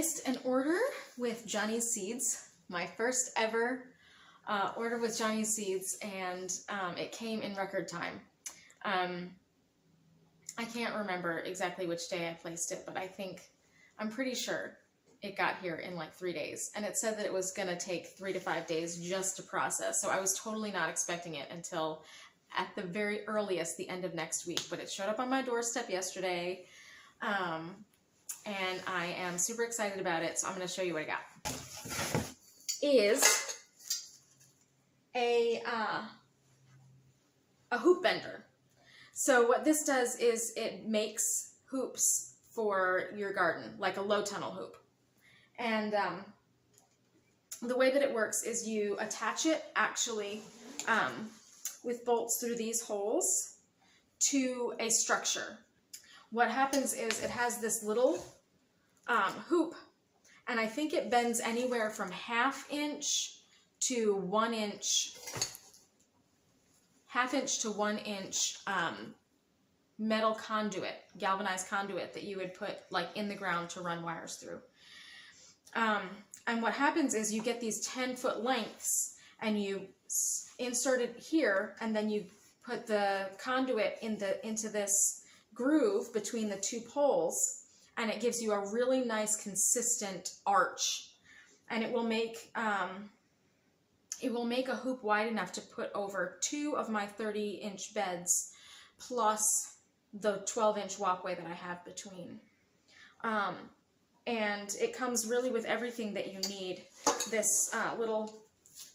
placed an order with Johhny Seeds, my first ever order with Johhny Seeds, and it came in record time. I can't remember exactly which day I placed it, but I'm pretty sure it got here in like 3 days. And it said that it was going to take 3 to 5 days just to process. So I was totally not expecting it until at the very earliest, the end of next week. But it showed up on my doorstep yesterday. And I am super excited about it. So I'm going to show you what I got. Is a hoop bender. So what this does is it makes hoops for your garden, like a low tunnel hoop. And the way that it works is you attach it actually with bolts through these holes to a structure. What happens is it has this little hoop, and I think it bends anywhere from 1/2 inch to 1 inch, 1/2 inch to 1 inch metal conduit, galvanized conduit that you would put like in the ground to run wires through. And what happens is you get these 10-foot lengths and you insert it here, and then you put the conduit into this groove between the 2 poles, and it gives you a really nice consistent arch, and it will make a hoop wide enough to put over 2 of my 30-inch beds plus the 12-inch walkway that I have between. And it comes really with everything that you need. This little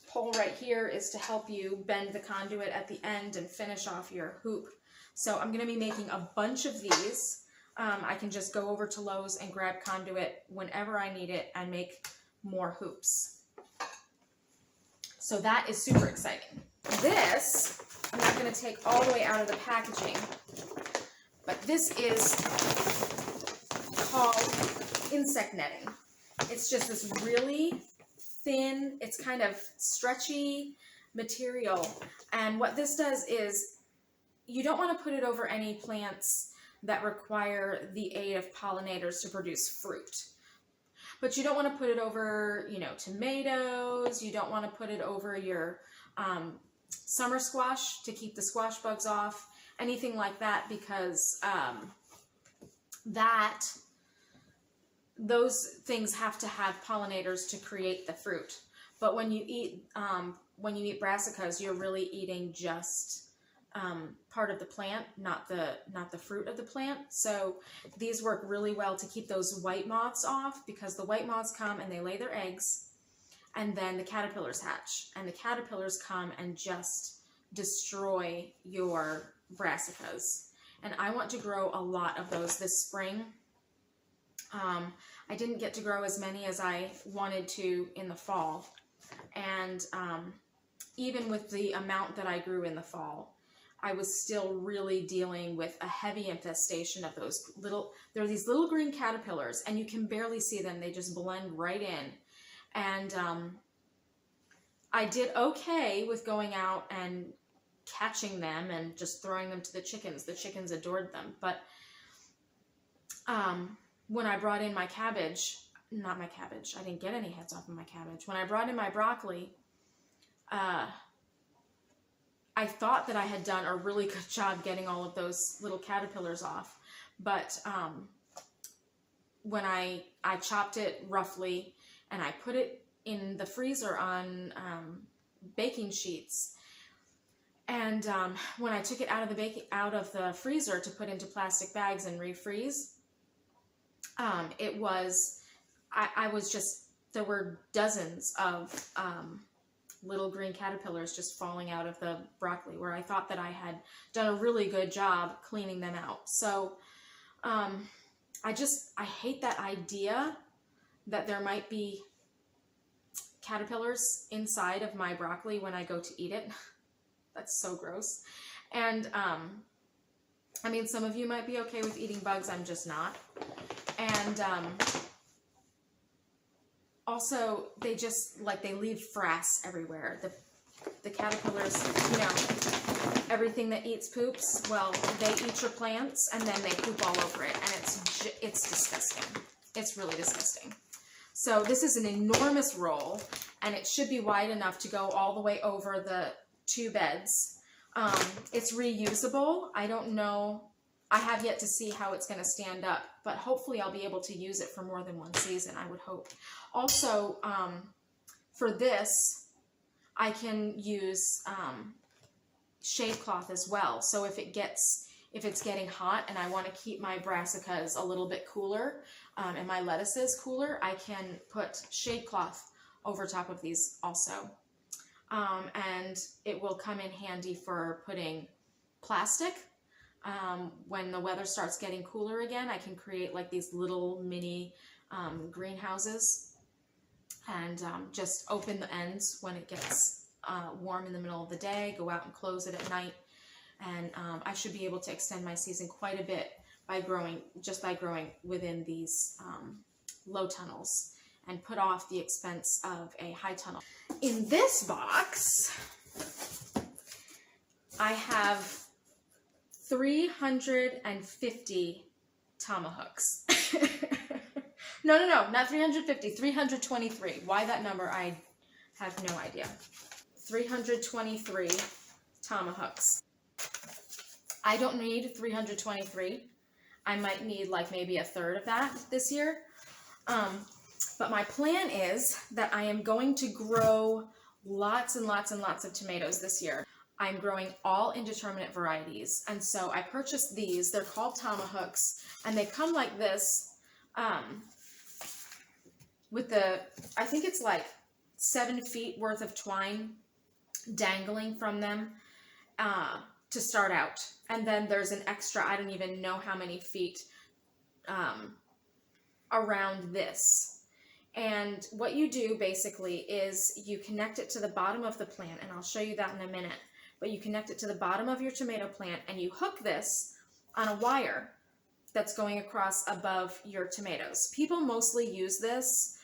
pole right here is to help you bend the conduit at the end and finish off your hoop. So I'm going to be making a bunch of these. I can just go over to Lowe's and grab conduit whenever I need it and make more hoops. So that is super exciting. This, I'm not going to take all the way out of the packaging, but this is called insect netting. It's just this really thin, it's kind of stretchy material. And what this does is you don't want to put it over any plants that require the aid of pollinators to produce fruit. But you don't want to put it over, you know, tomatoes. You don't want to put it over your summer squash to keep the squash bugs off, anything like that, because those things have to have pollinators to create the fruit. But when you eat brassicas, you're really eating just part of the plant, not the fruit of the plant. So these work really well to keep those white moths off, because the white moths come and they lay their eggs, and then the caterpillars hatch, and the caterpillars come and just destroy your brassicas. And I want to grow a lot of those this spring. I didn't get to grow as many as I wanted to in the fall. And even with the amount that I grew in the fall, I was still really dealing with a heavy infestation of those there are these little green caterpillars, and you can barely see them. They just blend right in. And I did okay with going out and catching them and just throwing them to the chickens. The chickens adored them. But when I brought in my cabbage, not my cabbage, I didn't get any heads off of my cabbage. When I brought in my broccoli, I thought that I had done a really good job getting all of those little caterpillars off. But when I chopped it roughly and I put it in the freezer on baking sheets, and when I took it out of the freezer to put into plastic bags and refreeze, there were dozens of little green caterpillars just falling out of the broccoli, where I thought that I had done a really good job cleaning them out. So I hate that idea that there might be caterpillars inside of my broccoli when I go to eat it. That's so gross. And I mean, some of you might be okay with eating bugs. I'm just not. And also, they leave frass everywhere. The caterpillars, you know, everything that eats poops, well, they eat your plants and then they poop all over it, and it's disgusting. It's really disgusting. So this is an enormous roll, and it should be wide enough to go all the way over the 2 beds. It's reusable. I don't know. I have yet to see how it's going to stand up, but hopefully I'll be able to use it for more than one season, I would hope. Also, for this, I can use shade cloth as well. So if it's getting hot and I want to keep my brassicas a little bit cooler and my lettuces cooler, I can put shade cloth over top of these also. And it will come in handy for putting plastic. When the weather starts getting cooler again, I can create like these little mini greenhouses and just open the ends when it gets warm in the middle of the day, go out and close it at night. And I should be able to extend my season quite a bit by growing within these low tunnels and put off the expense of a high tunnel. In this box, I have 350 tomahawks. No, not 350, 323. Why that number, I have no idea. 323 tomahawks. I don't need 323. I might need like maybe a third of that this year. But my plan is that I am going to grow lots and lots and lots of tomatoes this year. I'm growing all indeterminate varieties. And so I purchased these. They're called tomahawks, and they come like this with I think it's like 7 feet worth of twine dangling from them to start out. And then there's an extra, I don't even know how many feet around this. And what you do basically is you connect it to the bottom of the plant, and I'll show you that in a minute. But you connect it to the bottom of your tomato plant, and you hook this on a wire that's going across above your tomatoes. People mostly use this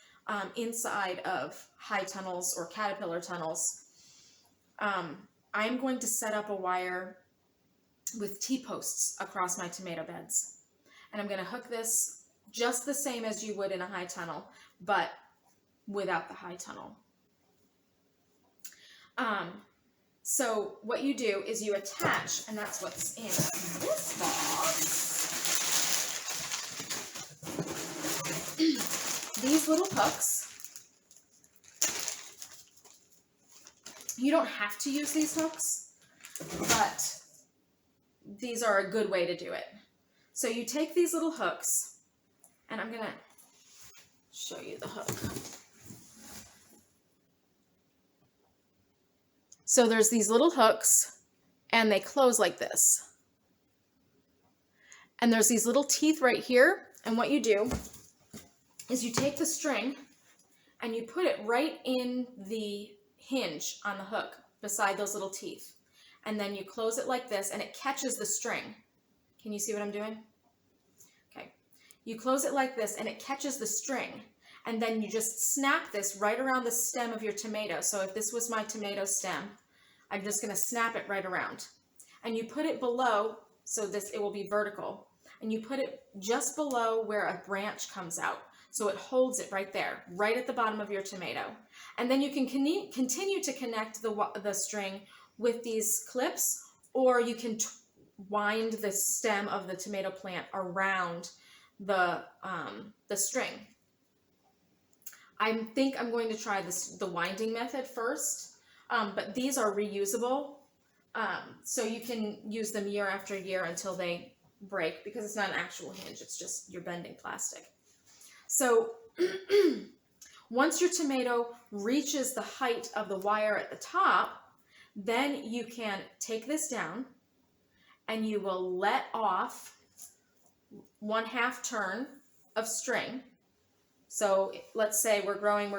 inside of high tunnels or caterpillar tunnels. I'm going to set up a wire with T-posts across my tomato beds. And I'm going to hook this just the same as you would in a high tunnel, but without the high tunnel. So what you do is you attach, and that's what's in this box, these little hooks. You don't have to use these hooks, but these are a good way to do it. So you take these little hooks, and I'm going to show you the hook. So there's these little hooks, and they close like this. And there's these little teeth right here, and what you do is you take the string and you put it right in the hinge on the hook beside those little teeth. And then you close it like this, and it catches the string. Can you see what I'm doing? Okay. You close it like this, and it catches the string. And then you just snap this right around the stem of your tomato. So if this was my tomato stem, I'm just going to snap it right around. And you put it below, so it will be vertical. And you put it just below where a branch comes out. So it holds it right there, right at the bottom of your tomato. And then you can continue to connect the string with these clips, or you can wind the stem of the tomato plant around the string. I think I'm going to try the winding method first, but these are reusable, so you can use them year after year until they break, because it's not an actual hinge, it's just you're bending plastic. So once your tomato reaches the height of the wire at the top, then you can take this down and you will let off 1/2 turn of string. So let's say we're growing.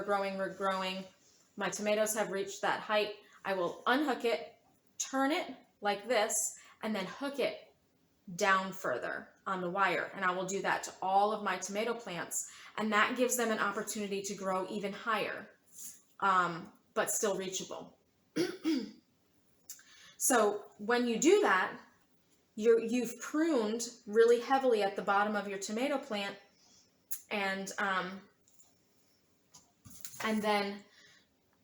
My tomatoes have reached that height. I will unhook it, turn it like this, and then hook it down further on the wire. And I will do that to all of my tomato plants. And that gives them an opportunity to grow even higher, but still reachable. So when you do that, you've pruned really heavily at the bottom of your tomato plant, and and then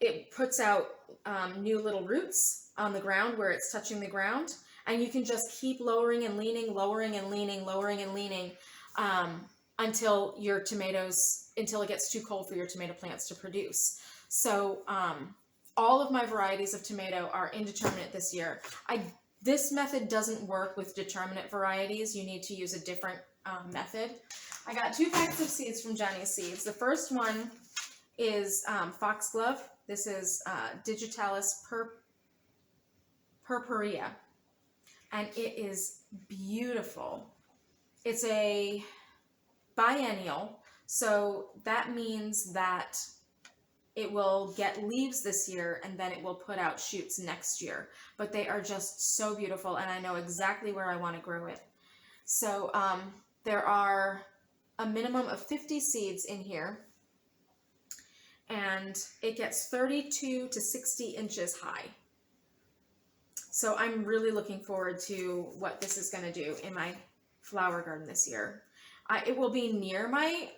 it puts out new little roots on the ground where it's touching the ground, and you can just keep lowering and leaning, lowering and leaning, lowering and leaning until your tomatoes, until it gets too cold for your tomato plants to produce. So all of my varieties of tomato are indeterminate this year. This method doesn't work with determinate varieties. You need to use a different method. I got 2 packets of seeds from Johhny Seeds. The first one is foxglove. This is Digitalis purpurea, and it is beautiful. It's a biennial, so that means that it will get leaves this year and then it will put out shoots next year. But they are just so beautiful, and I know exactly where I want to grow it. So there are a minimum of 50 seeds in here, and it gets 32 to 60 inches high. So I'm really looking forward to what this is going to do in my flower garden this year. It will be near my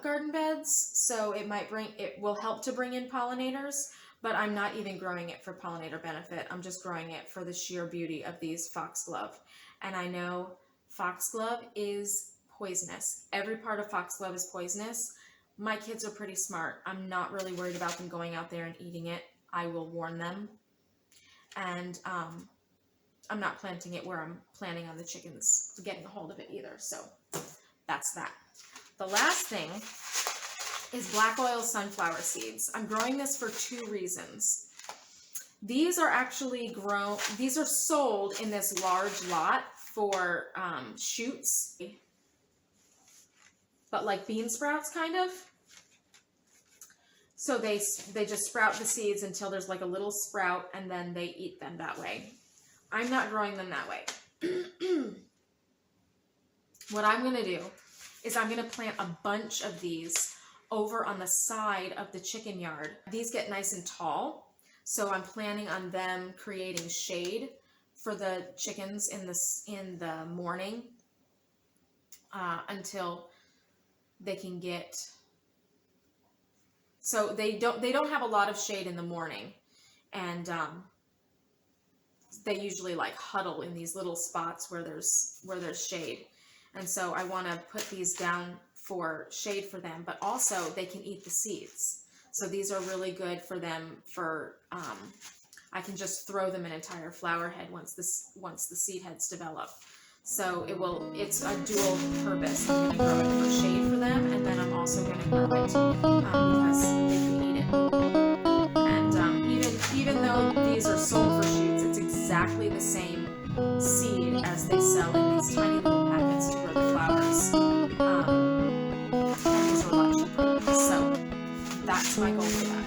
garden beds, so it will help to bring in pollinators, but I'm not even growing it for pollinator benefit. I'm just growing it for the sheer beauty of these foxglove. And I know foxglove is poisonous. Every part of foxglove is poisonous. My kids are pretty smart. I'm not really worried about them going out there and eating it. I will warn them. And I'm not planting it where I'm planning on the chickens getting a hold of it either. So that's that. The last thing is black oil sunflower seeds. I'm growing this for 2 reasons. These are actually these are sold in this large lot for shoots, but like bean sprouts kind of. So they just sprout the seeds until there's like a little sprout, and then they eat them that way. I'm not growing them that way. What I'm going to do is I'm going to plant a bunch of these over on the side of the chicken yard. These get nice and tall, so I'm planning on them creating shade for the chickens in the morning until they can get. So they don't have a lot of shade in the morning, and they usually like huddle in these little spots where there's shade. And so I want to put these down for shade for them, but also they can eat the seeds. So these are really good for them for, I can just throw them an entire flower head once the seed heads develop. So it's a dual purpose. I'm going to grow it for shade for them, and then I'm also going to grow it because they can eat it. And even though these are sold for shoots, it's exactly the same seed as they sell in these tiny little packets to grow the flowers. And these are a lot cheaper. So that's my goal for that.